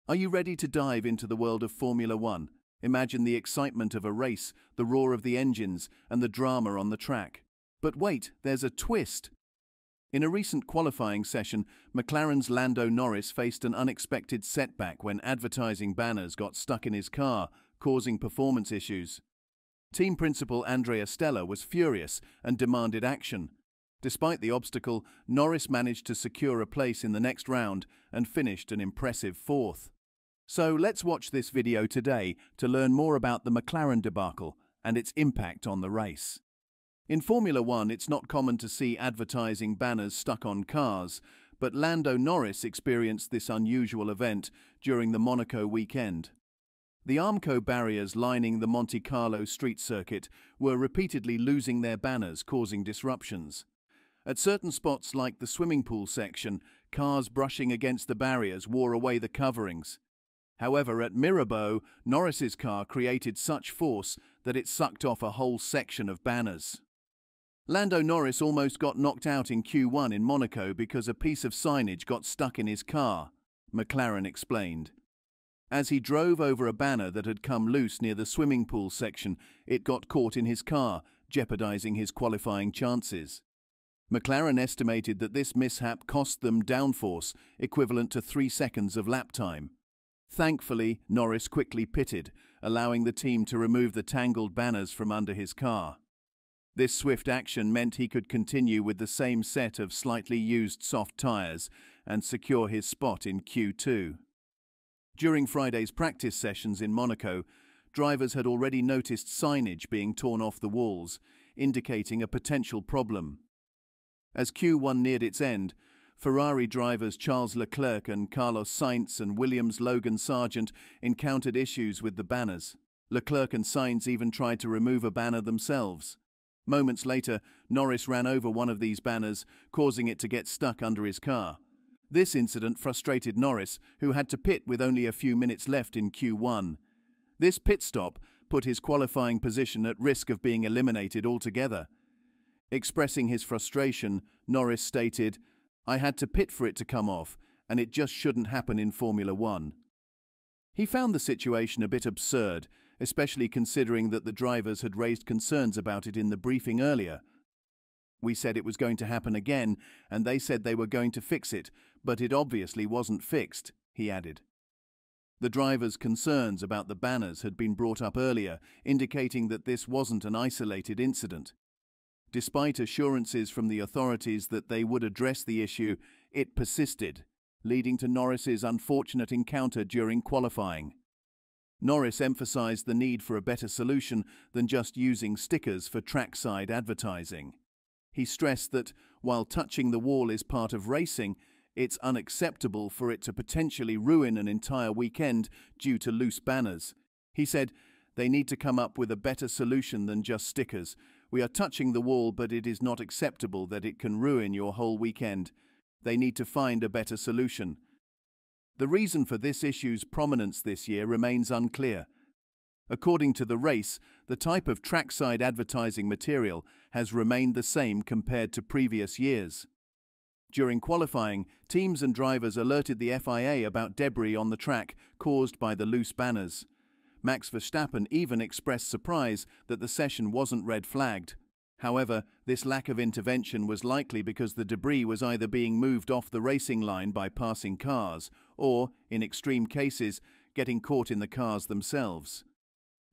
Are you ready to dive into the world of Formula One? Imagine the excitement of a race, the roar of the engines, and the drama on the track. But wait, there's a twist. In a recent qualifying session, McLaren's Lando Norris faced an unexpected setback when advertising banners got stuck in his car, causing performance issues. Team principal Andrea Stella was furious and demanded action. Despite the obstacle, Norris managed to secure a place in the next round and finished an impressive fourth. So let's watch this video today to learn more about the McLaren debacle and its impact on the race. In Formula One, it's not common to see advertising banners stuck on cars, but Lando Norris experienced this unusual event during the Monaco weekend. The Armco barriers lining the Monte Carlo street circuit were repeatedly losing their banners, causing disruptions. At certain spots like the swimming pool section, cars brushing against the barriers wore away the coverings. However, at Mirabeau, Norris's car created such force that it sucked off a whole section of banners. Lando Norris almost got knocked out in Q1 in Monaco because a piece of signage got stuck in his car, McLaren explained. As he drove over a banner that had come loose near the swimming pool section, it got caught in his car, jeopardizing his qualifying chances. McLaren estimated that this mishap cost them downforce, equivalent to 3 seconds of lap time. Thankfully, Norris quickly pitted, allowing the team to remove the tangled banners from under his car. This swift action meant he could continue with the same set of slightly used soft tyres and secure his spot in Q2. During Friday's practice sessions in Monaco, drivers had already noticed signage being torn off the walls, indicating a potential problem. As Q1 neared its end, Ferrari drivers Charles Leclerc and Carlos Sainz and Williams' Logan Sargent encountered issues with the banners. Leclerc and Sainz even tried to remove a banner themselves. Moments later, Norris ran over one of these banners, causing it to get stuck under his car. This incident frustrated Norris, who had to pit with only a few minutes left in Q1. This pit stop put his qualifying position at risk of being eliminated altogether. Expressing his frustration, Norris stated, "I had to pit for it to come off, and it just shouldn't happen in Formula One." He found the situation a bit absurd, especially considering that the drivers had raised concerns about it in the briefing earlier. "We said it was going to happen again, and they said they were going to fix it, but it obviously wasn't fixed," he added. The drivers' concerns about the banners had been brought up earlier, indicating that this wasn't an isolated incident. Despite assurances from the authorities that they would address the issue, it persisted, leading to Norris's unfortunate encounter during qualifying. Norris emphasized the need for a better solution than just using stickers for trackside advertising. He stressed that, while touching the wall is part of racing, it's unacceptable for it to potentially ruin an entire weekend due to loose banners. He said, "They need to come up with a better solution than just stickers. We are touching the wall, but it is not acceptable that it can ruin your whole weekend. They need to find a better solution." The reason for this issue's prominence this year remains unclear. According to the race, the type of trackside advertising material has remained the same compared to previous years. During qualifying, teams and drivers alerted the FIA about debris on the track caused by the loose banners. Max Verstappen even expressed surprise that the session wasn't red flagged. However, this lack of intervention was likely because the debris was either being moved off the racing line by passing cars or, in extreme cases, getting caught in the cars themselves.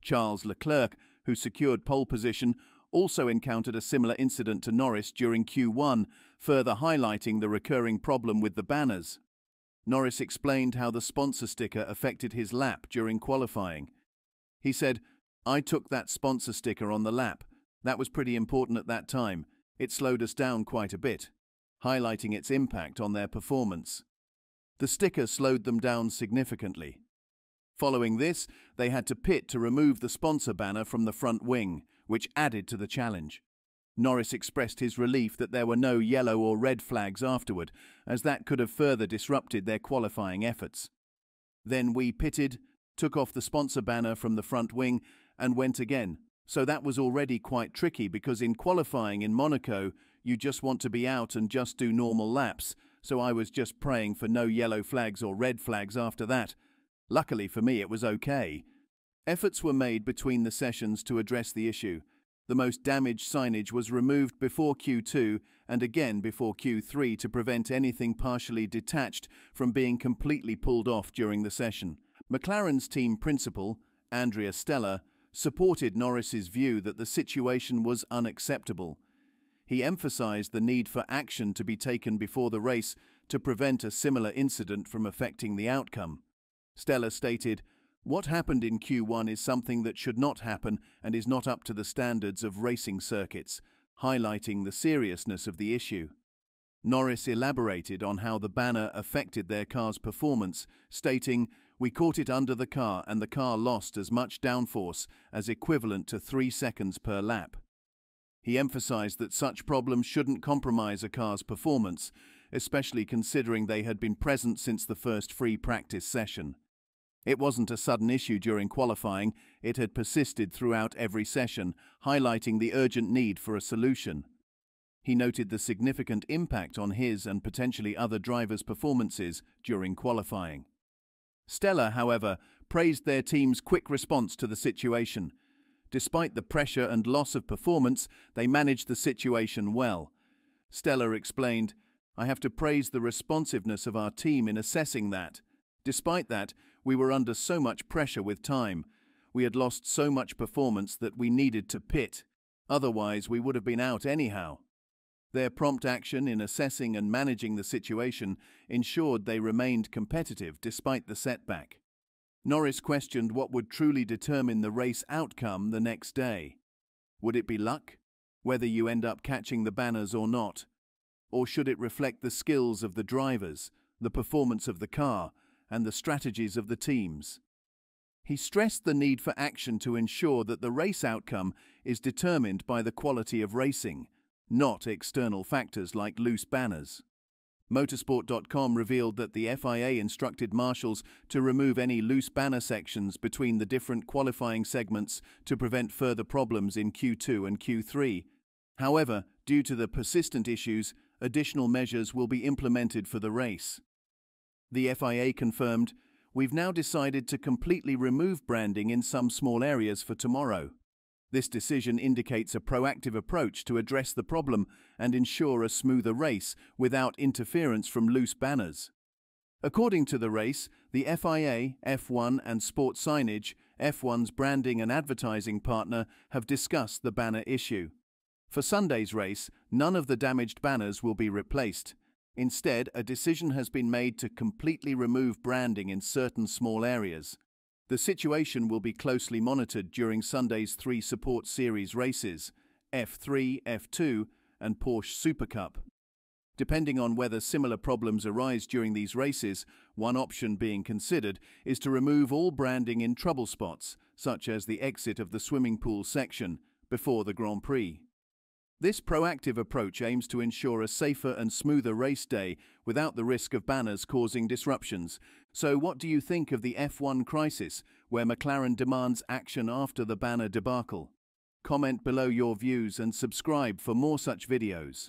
Charles Leclerc, who secured pole position, also encountered a similar incident to Norris during Q1, further highlighting the recurring problem with the banners. Norris explained how the sponsor sticker affected his lap during qualifying. He said, "I took that sponsor sticker on the lap. That was pretty important at that time. It slowed us down quite a bit," highlighting its impact on their performance. The sticker slowed them down significantly. Following this, they had to pit to remove the sponsor banner from the front wing, which added to the challenge. Norris expressed his relief that there were no yellow or red flags afterward, as that could have further disrupted their qualifying efforts. "Then we pitted, took off the sponsor banner from the front wing, and went again. So that was already quite tricky because in qualifying in Monaco, you just want to be out and just do normal laps, so I was just praying for no yellow flags or red flags after that. Luckily for me, it was okay. Efforts were made between the sessions to address the issue. The most damaged signage was removed before Q2 and again before Q3 to prevent anything partially detached from being completely pulled off during the session. McLaren's team principal, Andrea Stella, supported Norris's view that the situation was unacceptable. He emphasized the need for action to be taken before the race to prevent a similar incident from affecting the outcome. Stella stated, "What happened in Q1 is something that should not happen and is not up to the standards of racing circuits," highlighting the seriousness of the issue. Norris elaborated on how the banner affected their car's performance, stating, "We caught it under the car and the car lost as much downforce as equivalent to 3 seconds per lap." He emphasized that such problems shouldn't compromise a car's performance, especially considering they had been present since the first free practice session. It wasn't a sudden issue during qualifying, it had persisted throughout every session, highlighting the urgent need for a solution. He noted the significant impact on his and potentially other drivers' performances during qualifying. Stella, however, praised their team's quick response to the situation. Despite the pressure and loss of performance, they managed the situation well. Stella explained, "I have to praise the responsiveness of our team in assessing that. Despite that, we were under so much pressure with time. We had lost so much performance that we needed to pit. Otherwise, we would have been out anyhow." Their prompt action in assessing and managing the situation ensured they remained competitive despite the setback. Norris questioned what would truly determine the race outcome the next day. Would it be luck, whether you end up catching the banners or not? Or should it reflect the skills of the drivers, the performance of the car, and the strategies of the teams? He stressed the need for action to ensure that the race outcome is determined by the quality of racing, not external factors like loose banners. Motorsport.com revealed that the FIA instructed marshals to remove any loose banner sections between the different qualifying segments to prevent further problems in Q2 and Q3. However, due to the persistent issues, additional measures will be implemented for the race. The FIA confirmed, "We've now decided to completely remove branding in some small areas for tomorrow." This decision indicates a proactive approach to address the problem and ensure a smoother race without interference from loose banners. According to the race, the FIA, F1 and Sport Signage, F1's branding and advertising partner, have discussed the banner issue. For Sunday's race, none of the damaged banners will be replaced. Instead, a decision has been made to completely remove branding in certain small areas. The situation will be closely monitored during Sunday's 3 Support Series races, F3, F2, and Porsche Super Cup. Depending on whether similar problems arise during these races, one option being considered is to remove all branding in trouble spots, such as the exit of the swimming pool section, before the Grand Prix. This proactive approach aims to ensure a safer and smoother race day without the risk of banners causing disruptions. So what do you think of the F1 crisis, where McLaren demands action after the banner debacle? Comment below your views and subscribe for more such videos.